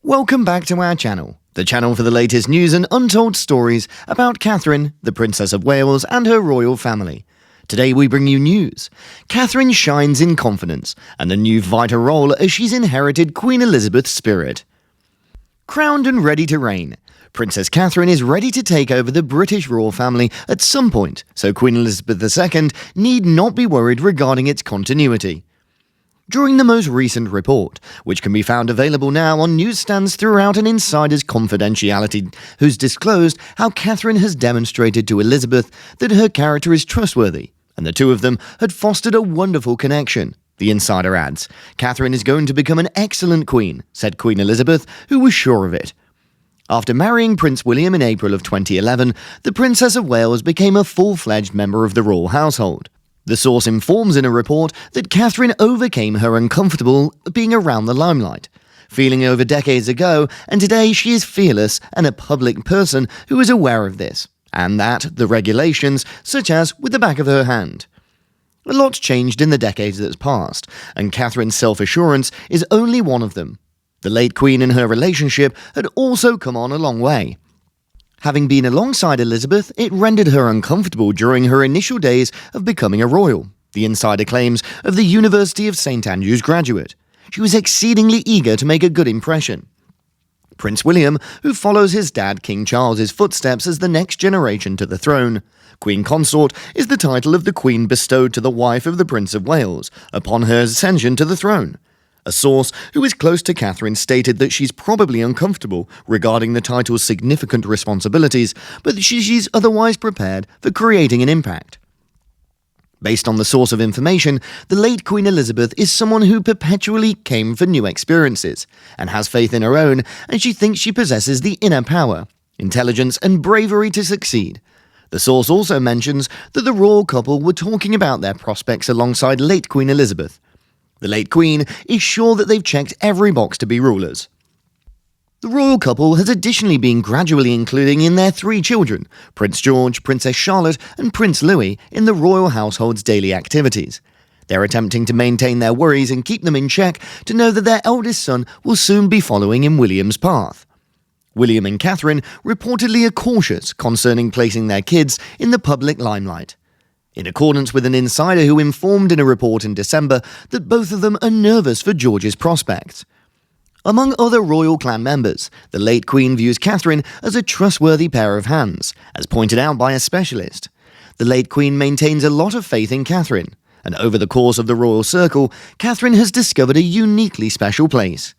Welcome back to our channel, the channel for the latest news and untold stories about Catherine, the Princess of Wales, and her royal family. Today we bring you news. Catherine shines in confidence and a new vital role as she's inherited Queen Elizabeth's spirit. Crowned and ready to reign, Princess Catherine is ready to take over the British royal family at some point, so Queen Elizabeth II need not be worried regarding its continuity. During the most recent report, which can be found available now on newsstands throughout an insider's confidentiality, who's disclosed how Catherine has demonstrated to Elizabeth that her character is trustworthy, and the two of them had fostered a wonderful connection. The insider adds, Catherine is going to become an excellent queen, said Queen Elizabeth, who was sure of it. After marrying Prince William in April of 2011, the Princess of Wales became a full-fledged member of the royal household. The source informs in a report that Catherine overcame her uncomfortable being around the limelight, feeling over decades ago, and today she is fearless and a public person who is aware of this, and that the regulations, such as with the back of her hand. A lot's changed in the decades that's passed, and Catherine's self-assurance is only one of them. The late Queen and her relationship had also come on a long way. Having been alongside Elizabeth, it rendered her uncomfortable during her initial days of becoming a royal, the insider claims of the University of St Andrews graduate. She was exceedingly eager to make a good impression. Prince William, who follows his dad King Charles's footsteps as the next generation to the throne. Queen Consort is the title of the Queen bestowed to the wife of the Prince of Wales upon her ascension to the throne. A source who is close to Catherine stated that she's probably uncomfortable regarding the title's significant responsibilities, but that she's otherwise prepared for creating an impact. Based on the source of information, the late Queen Elizabeth is someone who perpetually came for new experiences, and has faith in her own, and she thinks she possesses the inner power, intelligence, and bravery to succeed. The source also mentions that the royal couple were talking about their prospects alongside late Queen Elizabeth. The late Queen is sure that they've checked every box to be rulers. The royal couple has additionally been gradually including in their 3 children, Prince George, Princess Charlotte, and Prince Louis, in the royal household's daily activities. They're attempting to maintain their worries and keep them in check to know that their eldest son will soon be following in William's path. William and Catherine reportedly are cautious concerning placing their kids in the public limelight, in accordance with an insider who informed in a report in December that both of them are nervous for George's prospects. Among other royal clan members, the late Queen views Catherine as a trustworthy pair of hands, as pointed out by a specialist. The late Queen maintains a lot of faith in Catherine, and over the course of the royal circle, Catherine has discovered a uniquely special place.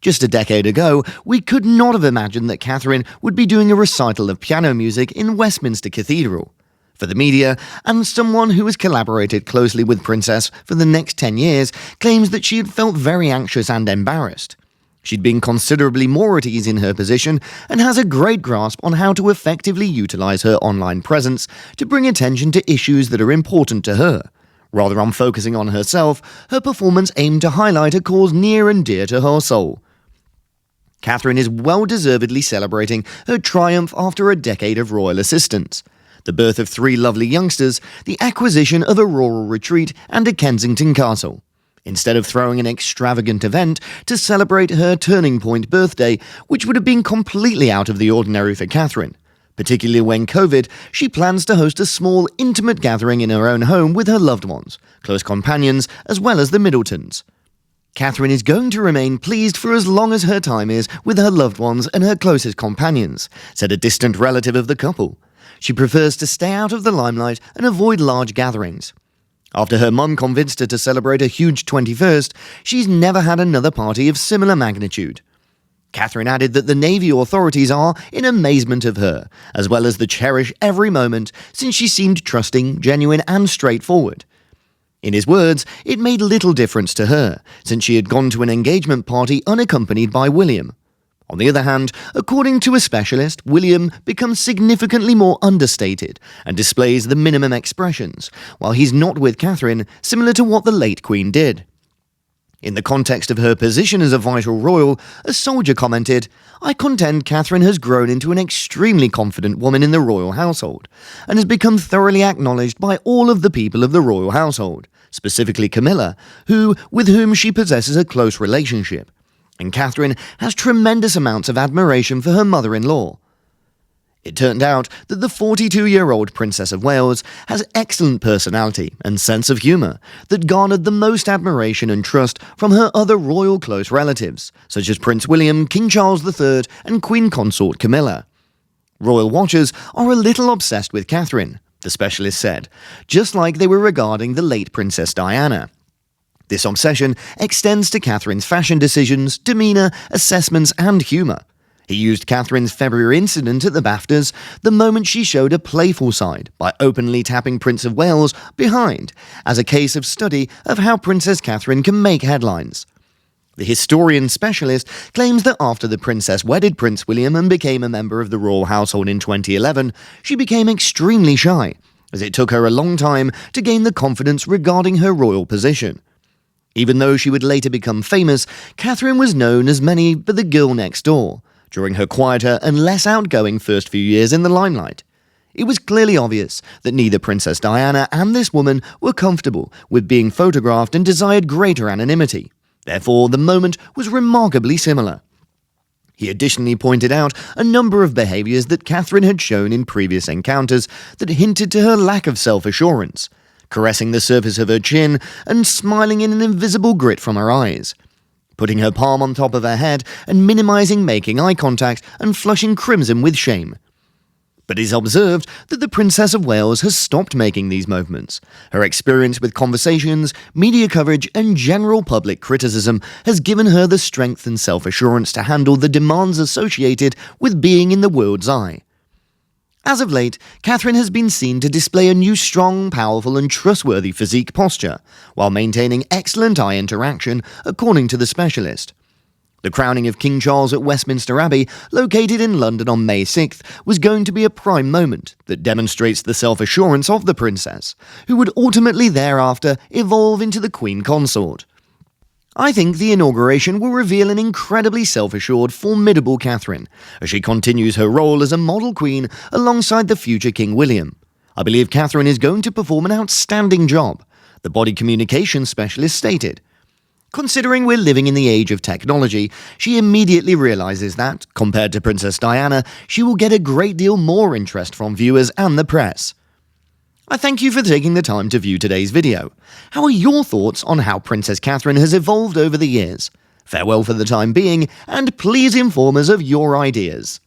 Just a decade ago, we could not have imagined that Catherine would be doing a recital of piano music in Westminster Cathedral. For the media, and someone who has collaborated closely with Princess for the next 10 years, claims that she had felt very anxious and embarrassed. She'd been considerably more at ease in her position and has a great grasp on how to effectively utilize her online presence to bring attention to issues that are important to her. Rather than focusing on herself, her performance aimed to highlight a cause near and dear to her soul. Catherine is well-deservedly celebrating her triumph after a decade of royal assistance. The birth of 3 lovely youngsters, the acquisition of a rural retreat, and a Kensington castle. Instead of throwing an extravagant event to celebrate her turning point birthday, which would have been completely out of the ordinary for Catherine. Particularly when COVID, she plans to host a small, intimate gathering in her own home with her loved ones, close companions, as well as the Middletons. Catherine is going to remain pleased for as long as her time is with her loved ones and her closest companions, said a distant relative of the couple. She prefers to stay out of the limelight and avoid large gatherings. After her mum convinced her to celebrate a huge 21st, she's never had another party of similar magnitude. Catherine added that the Navy authorities are in amazement of her, as well as the cherish every moment, since she seemed trusting, genuine, and straightforward. In his words, it made little difference to her, since she had gone to an engagement party unaccompanied by William. On the other hand, according to a specialist, William becomes significantly more understated and displays the minimum expressions, while he's not with Catherine, similar to what the late Queen did. In the context of her position as a vital royal, a soldier commented, "I contend Catherine has grown into an extremely confident woman in the royal household, and has become thoroughly acknowledged by all of the people of the royal household, specifically Camilla, with whom she possesses a close relationship. and Catherine has tremendous amounts of admiration for her mother-in-law. It turned out that the 42-year-old Princess of Wales has excellent personality and sense of humour that garnered the most admiration and trust from her other royal close relatives, such as Prince William, King Charles III, and Queen Consort Camilla. Royal watchers are a little obsessed with Catherine, the specialist said, just like they were regarding the late Princess Diana. This obsession extends to Catherine's fashion decisions, demeanour, assessments, and humour. He used Catherine's February incident at the BAFTAs, the moment she showed a playful side by openly tapping Prince of Wales behind, as a case of study of how Princess Catherine can make headlines. The historian specialist claims that after the princess wedded Prince William and became a member of the royal household in 2011, she became extremely shy, as it took her a long time to gain the confidence regarding her royal position. Even though she would later become famous, Catherine was known as many but the girl next door, during her quieter and less outgoing first few years in the limelight. It was clearly obvious that neither Princess Diana and this woman were comfortable with being photographed and desired greater anonymity. Therefore, the moment was remarkably similar. He additionally pointed out a number of behaviours that Catherine had shown in previous encounters that hinted to her lack of self-assurance, caressing the surface of her chin and smiling in an invisible grit from her eyes, putting her palm on top of her head and minimizing making eye contact and flushing crimson with shame. But it is observed that the Princess of Wales has stopped making these movements. Her experience with conversations, media coverage, and general public criticism has given her the strength and self-assurance to handle the demands associated with being in the world's eye. As of late, Catherine has been seen to display a new strong, powerful, and trustworthy physique posture, while maintaining excellent eye interaction, according to the specialist. The crowning of King Charles at Westminster Abbey, located in London on May 6th, was going to be a prime moment that demonstrates the self-assurance of the princess, who would ultimately thereafter evolve into the Queen Consort. I think the inauguration will reveal an incredibly self-assured, formidable Catherine, as she continues her role as a model queen alongside the future King William. I believe Catherine is going to perform an outstanding job, the body communications specialist stated. Considering we're living in the age of technology, she immediately realizes that, compared to Princess Diana, she will get a great deal more interest from viewers and the press. I thank you for taking the time to view today's video. How are your thoughts on how Princess Catherine has evolved over the years? Farewell for the time being, and please inform us of your ideas.